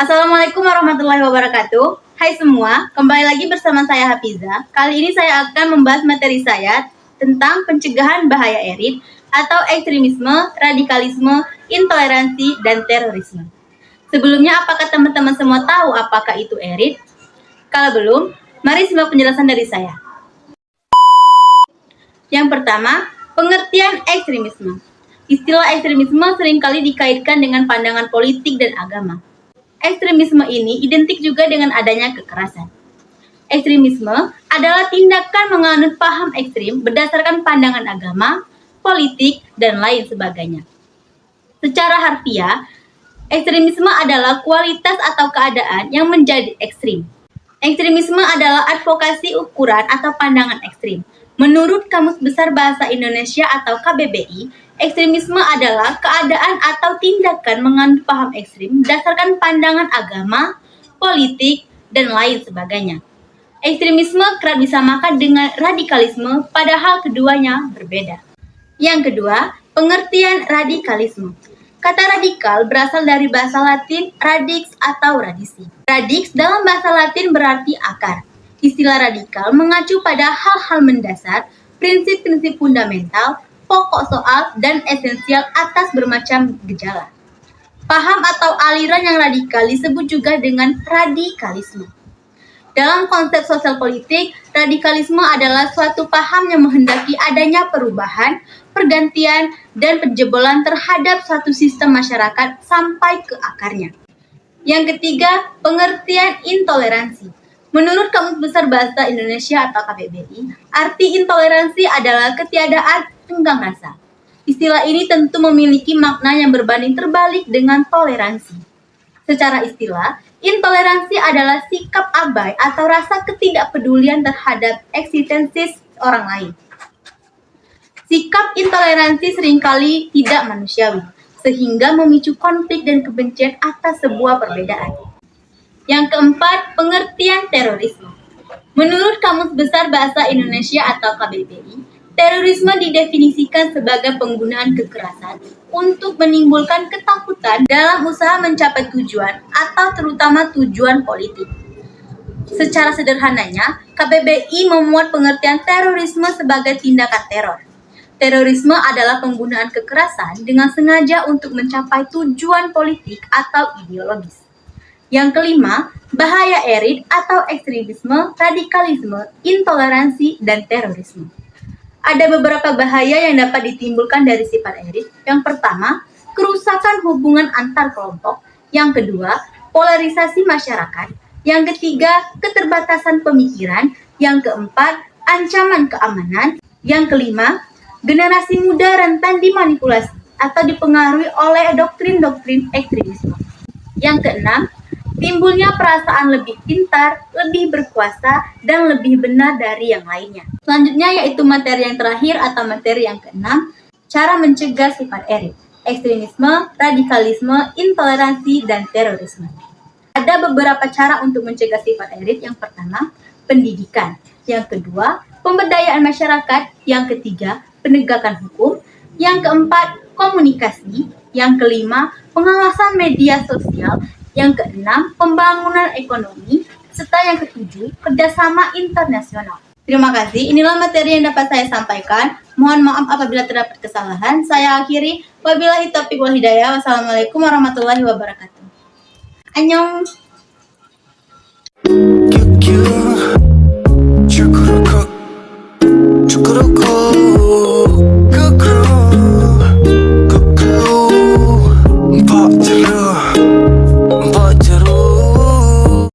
Assalamualaikum warahmatullahi wabarakatuh. Hai semua, kembali lagi bersama saya Hafiza. Kali ini saya akan membahas materi saya tentang pencegahan bahaya erit atau ekstremisme, radikalisme, intoleransi, dan terorisme. Sebelumnya, apakah teman-teman semua tahu apakah itu erit? Kalau belum, mari simak penjelasan dari saya. Yang pertama, pengertian ekstremisme. Istilah ekstremisme seringkali dikaitkan dengan pandangan politik dan agama. Ekstremisme ini identik juga dengan adanya kekerasan. Ekstremisme adalah tindakan menganut paham ekstrim berdasarkan pandangan agama, politik, dan lain sebagainya. Secara harfiah, ekstremisme adalah kualitas atau keadaan yang menjadi ekstrim. Ekstremisme adalah advokasi ukuran atau pandangan ekstrim. Menurut Kamus Besar Bahasa Indonesia atau KBBI, ekstremisme adalah keadaan atau tindakan menganut paham ekstrim berdasarkan pandangan agama, politik, dan lain sebagainya. Ekstremisme kerap disamakan dengan radikalisme, padahal keduanya berbeda. Yang kedua, pengertian radikalisme. Kata radikal berasal dari bahasa Latin radix atau radisi. Radix dalam bahasa Latin berarti akar. Istilah radikal mengacu pada hal-hal mendasar, prinsip-prinsip fundamental, pokok soal, dan esensial atas bermacam gejala. Paham atau aliran yang radikal disebut juga dengan radikalisme. Dalam konsep sosial politik, radikalisme adalah suatu paham yang menghendaki adanya perubahan, pergantian, dan penjebolan terhadap suatu sistem masyarakat sampai ke akarnya. Yang ketiga, pengertian intoleransi. Menurut Kamus Besar Bahasa Indonesia atau KBBI, arti intoleransi adalah ketiadaan tenggang rasa. Istilah ini tentu memiliki makna yang berbanding terbalik dengan toleransi. Secara istilah, intoleransi adalah sikap abai atau rasa ketidakpedulian terhadap eksistensi orang lain. Sikap intoleransi seringkali tidak manusiawi, sehingga memicu konflik dan kebencian atas sebuah perbedaan. Yang keempat, pengertian terorisme. Menurut Kamus Besar Bahasa Indonesia atau KBBI, terorisme didefinisikan sebagai penggunaan kekerasan untuk menimbulkan ketakutan dalam usaha mencapai tujuan atau terutama tujuan politik. Secara sederhananya, KBBI memuat pengertian terorisme sebagai tindakan teror. Terorisme adalah penggunaan kekerasan dengan sengaja untuk mencapai tujuan politik atau ideologis. Yang kelima, bahaya erit atau ekstremisme, radikalisme, intoleransi, dan terorisme. Ada beberapa bahaya yang dapat ditimbulkan dari sifat erit. Yang pertama, kerusakan hubungan antar kelompok. Yang kedua, polarisasi masyarakat. Yang ketiga, keterbatasan pemikiran. Yang keempat, ancaman keamanan. Yang kelima, generasi muda rentan dimanipulasi atau dipengaruhi oleh doktrin-doktrin ekstremisme. Yang keenam, timbulnya perasaan lebih pintar, lebih berkuasa, dan lebih benar dari yang lainnya. Selanjutnya yaitu materi yang terakhir atau materi yang keenam, cara mencegah sifat erit, ekstremisme, radikalisme, intoleransi, dan terorisme. Ada beberapa cara untuk mencegah sifat erit. Yang pertama, pendidikan. Yang kedua, pemberdayaan masyarakat. Yang ketiga, penegakan hukum. Yang keempat, komunikasi. Yang kelima, pengawasan media sosial. Yang keenam, pembangunan ekonomi, serta yang ketujuh, kerjasama internasional. Terima kasih, inilah materi yang dapat saya sampaikan. Mohon maaf apabila terdapat kesalahan. Saya akhiri, wabillahi taufiq wal hidayah. Wassalamualaikum warahmatullahi wabarakatuh. Annyeong. Cukuruko.